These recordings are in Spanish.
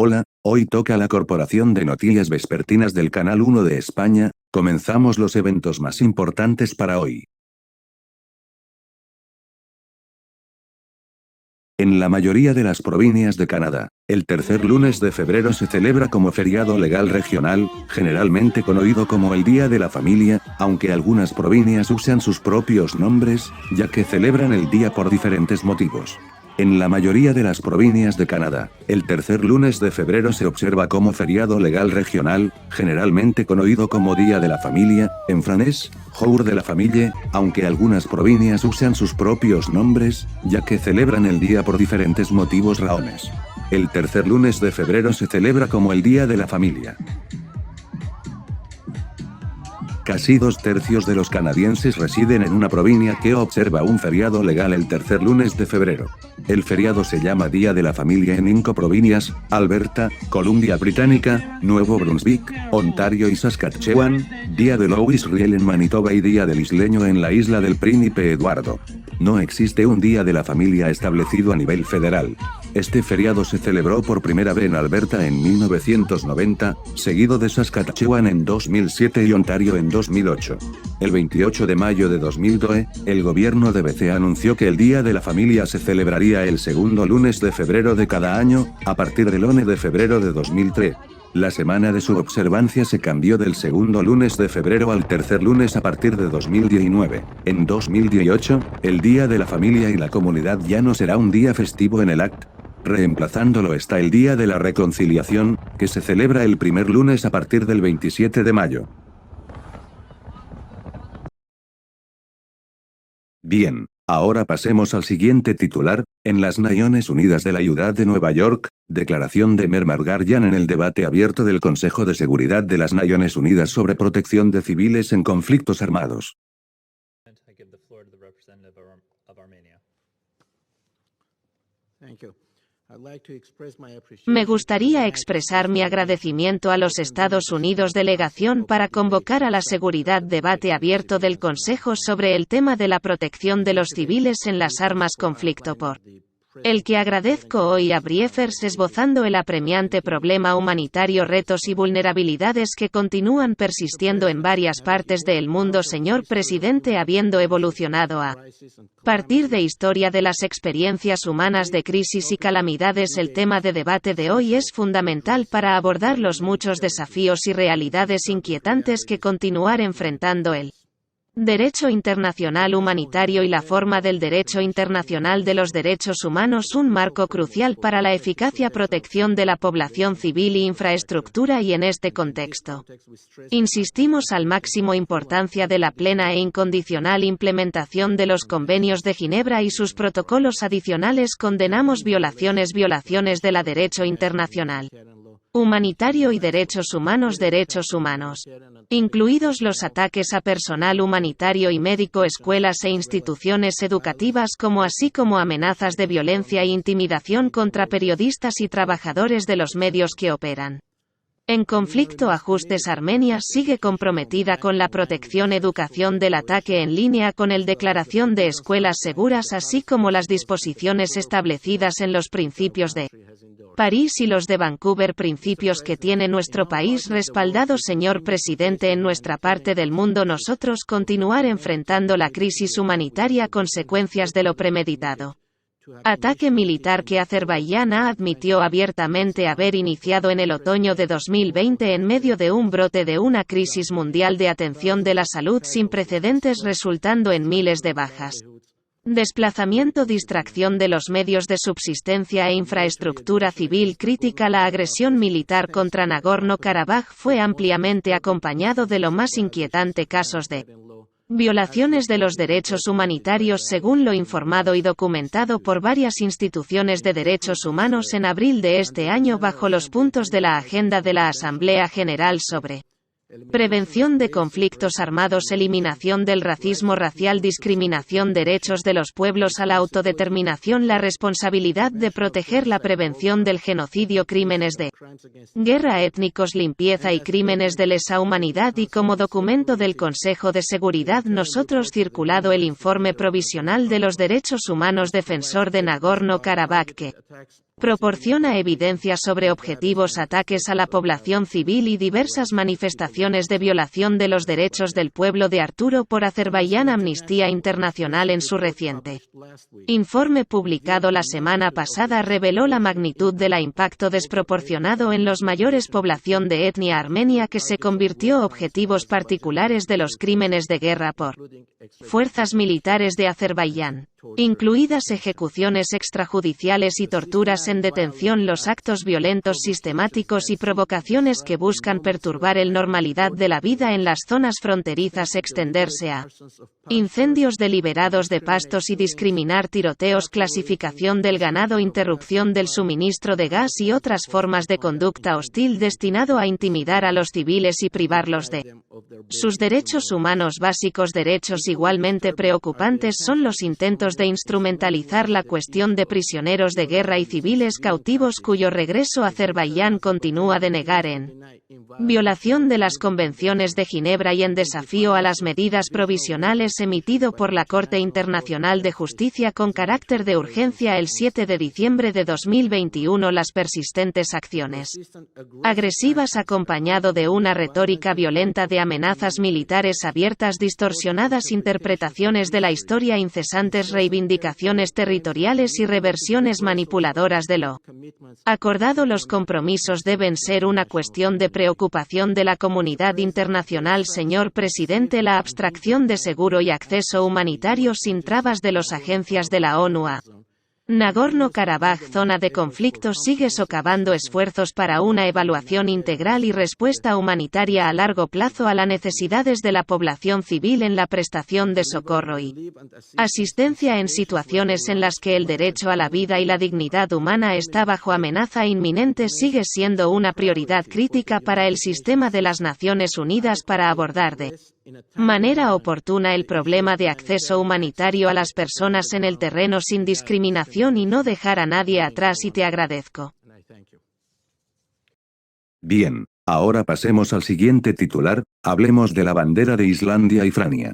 Hola, hoy toca la Corporación de Noticias Vespertinas del Canal 1 de España. Comenzamos los eventos más importantes para hoy. En la mayoría de las provincias de Canadá, el tercer lunes de febrero se celebra como feriado legal regional, generalmente conocido como el Día de la Familia, aunque algunas provincias usan sus propios nombres, ya que celebran el día por diferentes motivos. En la mayoría de las provincias de Canadá, el tercer lunes de febrero se observa como feriado legal regional, generalmente conocido como Día de la Familia, en francés, Jour de la Famille, aunque algunas provincias usan sus propios nombres, ya que celebran el día por diferentes motivos raones. El tercer lunes de febrero se celebra como el Día de la Familia. Casi 2/3 de los canadienses residen en una provincia que observa un feriado legal el tercer lunes de febrero. El feriado se llama Día de la Familia en 5 provincias: Alberta, Columbia Británica, Nuevo Brunswick, Ontario y Saskatchewan, Día de Louis Riel en Manitoba y Día del Isleño en la isla del Príncipe Eduardo. No existe un Día de la Familia establecido a nivel federal. Este feriado se celebró por primera vez en Alberta en 1990, seguido de Saskatchewan en 2007 y Ontario en 2008. El 28 de mayo de 2012, el gobierno de BC anunció que el Día de la Familia se celebraría el segundo lunes de febrero de cada año, a partir del 11 de febrero de 2003. La semana de su observancia se cambió del segundo lunes de febrero al tercer lunes a partir de 2019. En 2018, el Día de la Familia y la Comunidad ya no será un día festivo en el ACT. Reemplazándolo está el Día de la Reconciliación, que se celebra el primer lunes a partir del 27 de mayo. Bien, ahora pasemos al siguiente titular. En las Naciones Unidas de la Ciudad de Nueva York, declaración de Mer Margaryan en el debate abierto del Consejo de Seguridad de las Naciones Unidas sobre protección de civiles en conflictos armados. Me gustaría expresar mi agradecimiento a los Estados Unidos delegación para convocar a la seguridad debate abierto del Consejo sobre el tema de la protección de los civiles en las armas conflicto por el que agradezco hoy a Briefers esbozando el apremiante problema humanitario, retos y vulnerabilidades que continúan persistiendo en varias partes del mundo. Señor Presidente, habiendo evolucionado a partir de historia de las experiencias humanas de crisis y calamidades, el tema de debate de hoy es fundamental para abordar los muchos desafíos y realidades inquietantes que continuar enfrentando el derecho internacional humanitario y la forma del derecho internacional de los derechos humanos, un marco crucial para la eficacia protección de la población civil y infraestructura, y en este contexto insistimos al máximo importancia de la plena e incondicional implementación de los convenios de Ginebra y sus protocolos adicionales. Condenamos violaciones de la derecho internacional humanitario y derechos humanos, incluidos los ataques a personal humanitario y médico, escuelas e instituciones educativas, así como amenazas de violencia e intimidación contra periodistas y trabajadores de los medios que operan en conflicto. Ajustes Armenia sigue comprometida con la protección educación del ataque en línea con el Declaración de Escuelas Seguras, así como las disposiciones establecidas en los principios de París y los de Vancouver, principios que tiene nuestro país respaldado. Señor Presidente, en nuestra parte del mundo nosotros continuar enfrentando la crisis humanitaria, consecuencias de lo premeditado ataque militar que Azerbaiyán admitió abiertamente haber iniciado en el otoño de 2020 en medio de un brote de una crisis mundial de atención de la salud sin precedentes, resultando en miles de bajas. Desplazamiento, distracción de los medios de subsistencia e infraestructura civil crítica. La agresión militar contra Nagorno-Karabaj fue ampliamente acompañado de lo más inquietante casos de violaciones de los derechos humanitarios, según lo informado y documentado por varias instituciones de derechos humanos en abril de este año bajo los puntos de la agenda de la Asamblea General sobre prevención de conflictos armados, eliminación del racismo racial, discriminación, derechos de los pueblos a la autodeterminación, la responsabilidad de proteger, la prevención del genocidio, crímenes de guerra étnicos, limpieza y crímenes de lesa humanidad. Y como documento del Consejo de Seguridad nosotros circulado el informe provisional de los derechos humanos defensor de Nagorno-Karabaj que Proporciona evidencia sobre objetivos ataques a la población civil y diversas manifestaciones de violación de los derechos del pueblo de Arturo por Azerbaiyán. Amnistía Internacional en su reciente informe publicado la semana pasada reveló la magnitud del impacto desproporcionado en los mayores población de etnia armenia que se convirtió objetivos particulares de los crímenes de guerra por fuerzas militares de Azerbaiyán, incluidas ejecuciones extrajudiciales y torturas en detención, los actos violentos sistemáticos y provocaciones que buscan perturbar la normalidad de la vida en las zonas fronterizas, extenderse a incendios deliberados de pastos y discriminar, tiroteos, clasificación del ganado, interrupción del suministro de gas y otras formas de conducta hostil destinado a intimidar a los civiles y privarlos de sus derechos humanos básicos. Derechos igualmente preocupantes son los intentos de instrumentalizar la cuestión de prisioneros de guerra y civiles cautivos cuyo regreso a Azerbaiyán continúa de negar, en violación de las convenciones de Ginebra y en desafío a las medidas provisionales emitido por la Corte Internacional de Justicia con carácter de urgencia el 7 de diciembre de 2021. Las persistentes acciones agresivas acompañado de una retórica violenta de amenazas militares abiertas, distorsionadas interpretaciones de la historia, incesantes reivindicaciones territoriales y reversiones manipuladoras de lo acordado. Los compromisos deben ser una cuestión de preocupación de la comunidad internacional. Señor presidente, la abstracción de seguro y acceso humanitario sin trabas de las agencias de la ONU a Nagorno-Karabaj, zona de conflicto, sigue socavando esfuerzos para una evaluación integral y respuesta humanitaria a largo plazo a las necesidades de la población civil en la prestación de socorro y asistencia en situaciones en las que el derecho a la vida y la dignidad humana está bajo amenaza inminente. Sigue siendo una prioridad crítica para el sistema de las Naciones Unidas para abordar de manera oportuna el problema de acceso humanitario a las personas en el terreno sin discriminación y no dejar a nadie atrás, y te agradezco. Bien, ahora pasemos al siguiente titular, hablemos de la bandera de Islandia y Frania.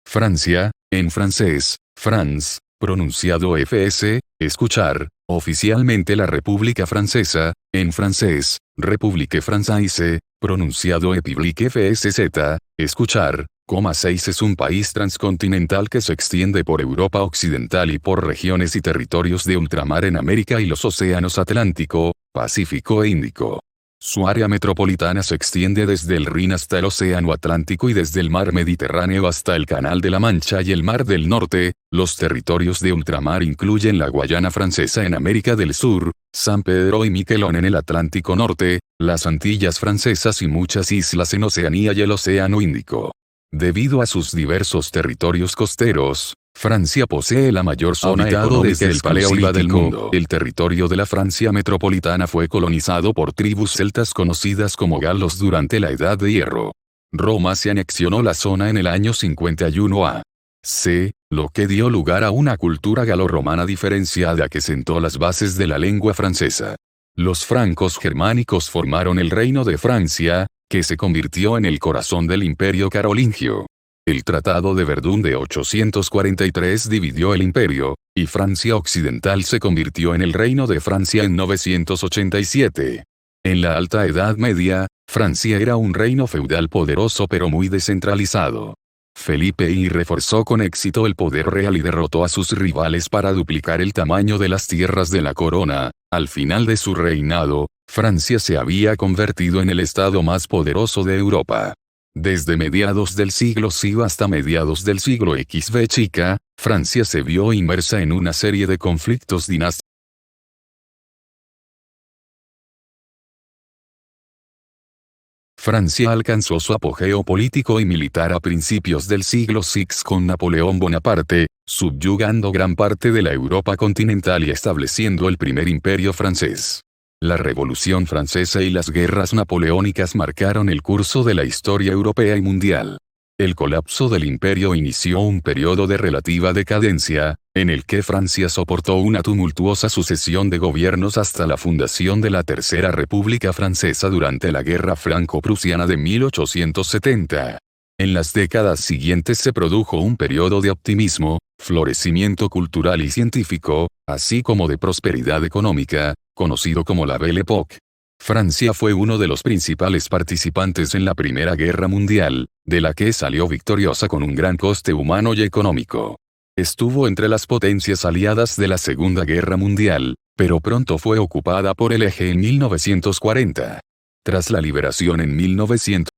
Francia, en francés, France, pronunciado FS, escuchar, oficialmente la República Francesa, en francés, République Française, pronunciado République FSZ, escuchar, 6 es un país transcontinental que se extiende por Europa Occidental y por regiones y territorios de ultramar en América y los océanos Atlántico, Pacífico e Índico. Su área metropolitana se extiende desde el Rin hasta el Océano Atlántico y desde el Mar Mediterráneo hasta el Canal de la Mancha y el Mar del Norte. Los territorios de ultramar incluyen la Guayana Francesa en América del Sur, San Pedro y Miquelón en el Atlántico Norte, las Antillas Francesas y muchas islas en Oceanía y el Océano Índico. Debido a sus diversos territorios costeros, Francia posee la mayor zona económica desde el Paleolítico del mundo. El territorio de la Francia metropolitana fue colonizado por tribus celtas conocidas como galos durante la Edad de Hierro. Roma se anexionó la zona en el año 51 a.C., lo que dio lugar a una cultura galo-romana diferenciada que sentó las bases de la lengua francesa. Los francos germánicos formaron el Reino de Francia, que se convirtió en el corazón del Imperio carolingio. El Tratado de Verdún de 843 dividió el imperio, y Francia Occidental se convirtió en el Reino de Francia en 987. En la Alta Edad Media, Francia era un reino feudal poderoso pero muy descentralizado. Felipe I reforzó con éxito el poder real y derrotó a sus rivales para duplicar el tamaño de las tierras de la corona. Al final de su reinado, Francia se había convertido en el estado más poderoso de Europa. Desde mediados del siglo SI hasta mediados del siglo XV chica, Francia se vio inmersa en una serie de conflictos dinásticos. Francia alcanzó su apogeo político y militar a principios del siglo VI con Napoleón Bonaparte, subyugando gran parte de la Europa continental y estableciendo el primer imperio francés. La Revolución Francesa y las guerras napoleónicas marcaron el curso de la historia europea y mundial. El colapso del imperio inició un periodo de relativa decadencia, en el que Francia soportó una tumultuosa sucesión de gobiernos hasta la fundación de la Tercera República Francesa durante la Guerra Franco-Prusiana de 1870. En las décadas siguientes se produjo un periodo de optimismo, florecimiento cultural y científico, así como de prosperidad económica, conocido como la Belle Époque. Francia fue uno de los principales participantes en la Primera Guerra Mundial, de la que salió victoriosa con un gran coste humano y económico. Estuvo entre las potencias aliadas de la Segunda Guerra Mundial, pero pronto fue ocupada por el Eje en 1940. Tras la liberación en 1900,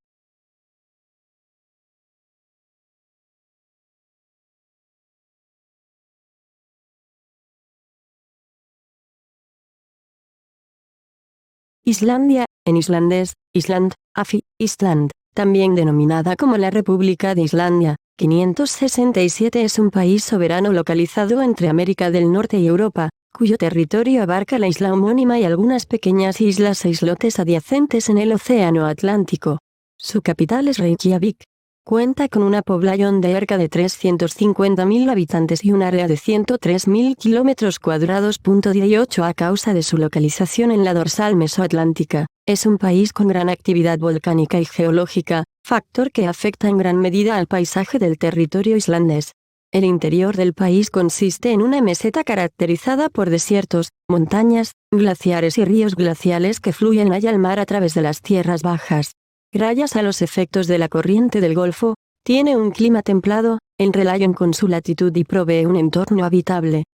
Islandia, en islandés, Island, Afi, Island, también denominada como la República de Islandia, 567 es un país soberano localizado entre América del Norte y Europa, cuyo territorio abarca la isla homónima y algunas pequeñas islas e islotes adyacentes en el Océano Atlántico. Su capital es Reykjavik. Cuenta con una población de cerca de 350.000 habitantes y un área de 103.000 km². 18 a causa de su localización en la dorsal mesoatlántica, es un país con gran actividad volcánica y geológica, factor que afecta en gran medida al paisaje del territorio islandés. El interior del país consiste en una meseta caracterizada por desiertos, montañas, glaciares y ríos glaciales que fluyen hacia el mar a través de las tierras bajas. Gracias a los efectos de la corriente del Golfo, tiene un clima templado, en relación con su latitud y provee un entorno habitable.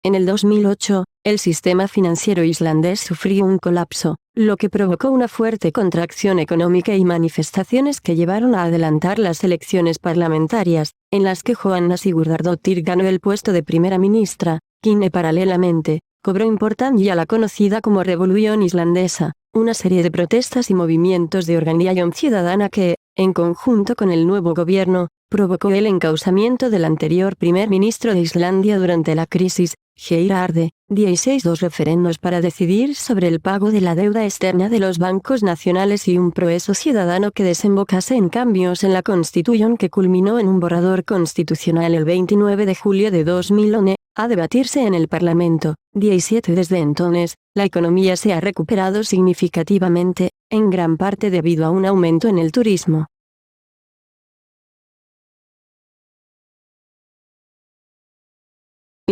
En el 2008, el sistema financiero islandés sufrió un colapso, lo que provocó una fuerte contracción económica y manifestaciones que llevaron a adelantar las elecciones parlamentarias, en las que Johanna Sigurdardóttir ganó el puesto de primera ministra, quien paralelamente cobró importancia la conocida como Revolución Islandesa, una serie de protestas y movimientos de organización ciudadana que, en conjunto con el nuevo gobierno, provocó el encausamiento del anterior primer ministro de Islandia durante la crisis. Geir Haarde, 16 dos referendos para decidir sobre el pago de la deuda externa de los bancos nacionales y un proceso ciudadano que desembocase en cambios en la Constitución que culminó en un borrador constitucional el 29 de julio de 2011, a debatirse en el Parlamento. 17 Desde entonces, la economía se ha recuperado significativamente, en gran parte debido a un aumento en el turismo.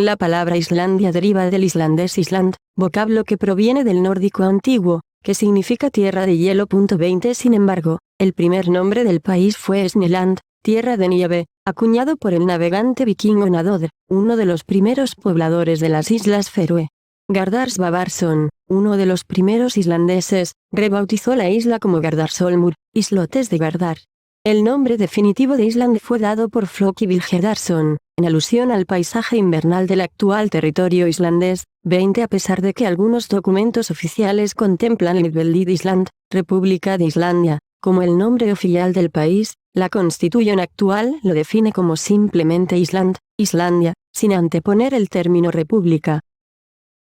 La palabra Islandia deriva del islandés Island, vocablo que proviene del nórdico antiguo, que significa tierra de hielo. 20 Sin embargo, el primer nombre del país fue Sneland, tierra de nieve, acuñado por el navegante vikingo Nadodr, uno de los primeros pobladores de las Islas Feroe. Gardars Bavarsson, uno de los primeros islandeses, rebautizó la isla como Gardarsolmur, islotes de Gardar. El nombre definitivo de Island fue dado por Floki Vilhjaldarsson, en alusión al paisaje invernal del actual territorio islandés. 20 A pesar de que algunos documentos oficiales contemplan Lýðveldið Island, República de Islandia, como el nombre oficial del país, la Constitución actual lo define como simplemente Island, Islandia, sin anteponer el término república.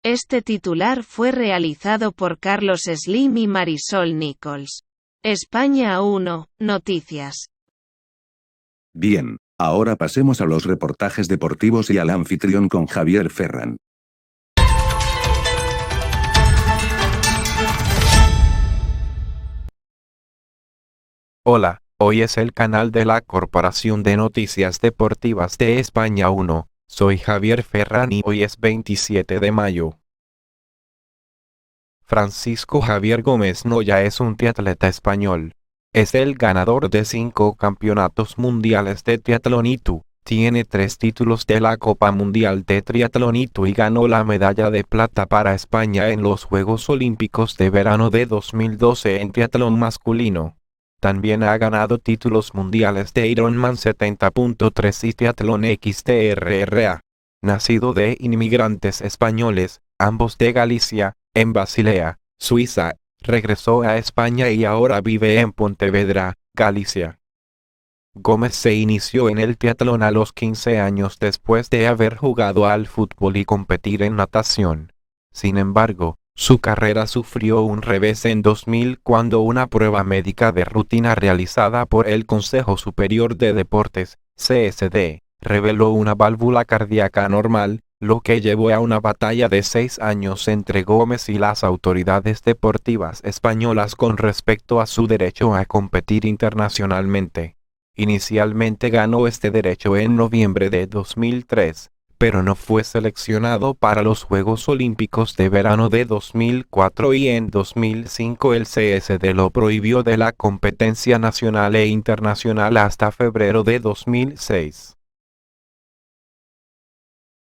Este titular fue realizado por Carlos Slim y Marisol Nichols. España 1, Noticias. Bien, ahora pasemos a los reportajes deportivos y al anfitrión con Javier Ferran. Hola, hoy es el canal de la Corporación de Noticias Deportivas de España 1, soy Javier Ferran y hoy es 27 de mayo. Francisco Javier Gómez Noya es un triatleta español. Es el ganador de 5 campeonatos mundiales de triatlonitu, tiene 3 títulos de la Copa Mundial de Triatlonitu y ganó la medalla de plata para España en los Juegos Olímpicos de Verano de 2012 en triatlón masculino. También ha ganado títulos mundiales de Ironman 70.3 y triatlón XTRRA. Nacido de inmigrantes españoles, ambos de Galicia, en Basilea, Suiza, regresó a España y ahora vive en Pontevedra, Galicia. Gómez se inició en el triatlón a los 15 años después de haber jugado al fútbol y competir en natación. Sin embargo, su carrera sufrió un revés en 2000 cuando una prueba médica de rutina realizada por el Consejo Superior de Deportes, CSD, reveló una válvula cardíaca anormal, lo que llevó a una batalla de 6 años entre Gómez y las autoridades deportivas españolas con respecto a su derecho a competir internacionalmente. Inicialmente ganó este derecho en noviembre de 2003, pero no fue seleccionado para los Juegos Olímpicos de verano de 2004 y en 2005 el CSD lo prohibió de la competencia nacional e internacional hasta febrero de 2006.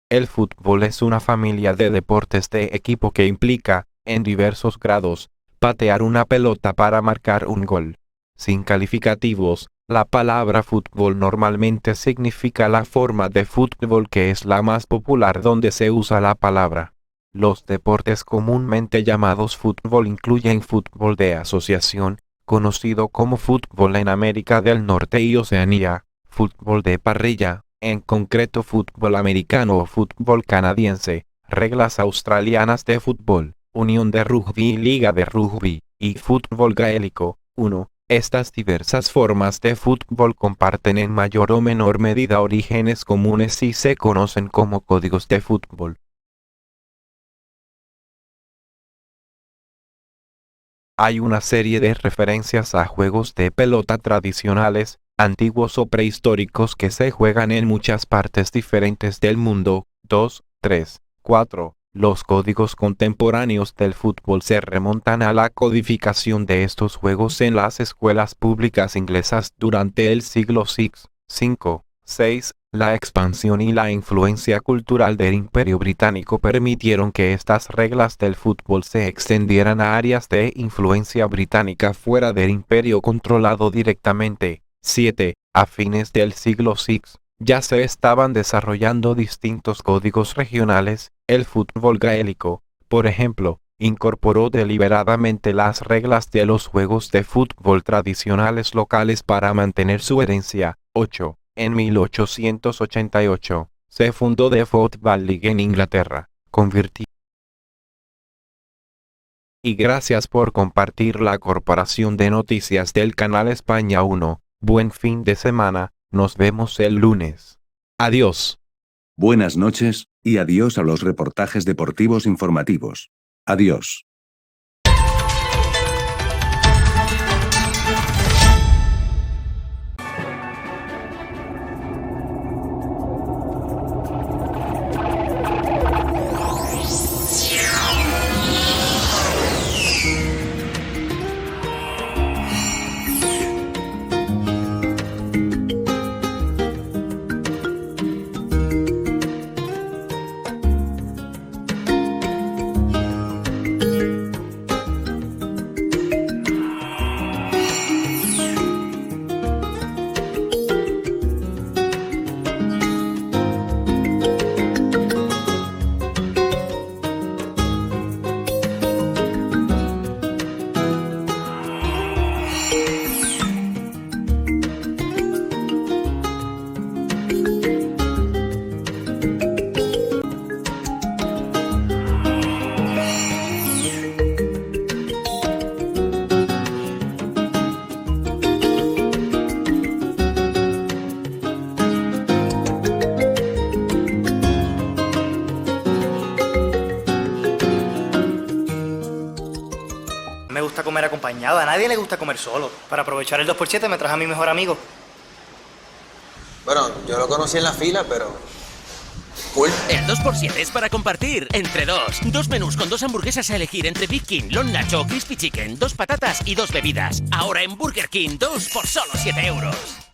El fútbol es una familia de deportes de equipo que implica, en diversos grados, patear una pelota para marcar un gol. Sin calificativos, la palabra fútbol normalmente significa la forma de fútbol que es la más popular donde se usa la palabra. Los deportes comúnmente llamados fútbol incluyen fútbol de asociación, conocido como fútbol en América del Norte y Oceanía, fútbol de parrilla, en concreto fútbol americano o fútbol canadiense, reglas australianas de fútbol, unión de rugby y liga de rugby, y fútbol gaélico. 1. Estas diversas formas de fútbol comparten en mayor o menor medida orígenes comunes y se conocen como códigos de fútbol. Hay una serie de referencias a juegos de pelota tradicionales, antiguos o prehistóricos que se juegan en muchas partes diferentes del mundo. 2, 3, 4. Los códigos contemporáneos del fútbol se remontan a la codificación de estos juegos en las escuelas públicas inglesas durante el siglo VI, 5, 6. La expansión y la influencia cultural del Imperio Británico permitieron que estas reglas del fútbol se extendieran a áreas de influencia británica fuera del imperio controlado directamente. 7. A fines del siglo VI, ya se estaban desarrollando distintos códigos regionales. El fútbol gaélico, por ejemplo, incorporó deliberadamente las reglas de los juegos de fútbol tradicionales locales para mantener su herencia. 8. En 1888, se fundó The Football League en Inglaterra, Y gracias por compartir la Corporación de Noticias del Canal España 1. Buen fin de semana, nos vemos el lunes. Adiós. Buenas noches, y adiós a los reportajes deportivos informativos. Adiós. Me gusta comer acompañado, a nadie le gusta comer solo. Para aprovechar el 2x7 me traje a mi mejor amigo. Bueno, yo lo conocí en la fila, pero... cool. El 2x7 es para compartir, entre dos. 2 menús con 2 hamburguesas a elegir entre Big King, Long Nacho, Crispy Chicken, 2 patatas y 2 bebidas. Ahora en Burger King, 2 por solo 7 euros.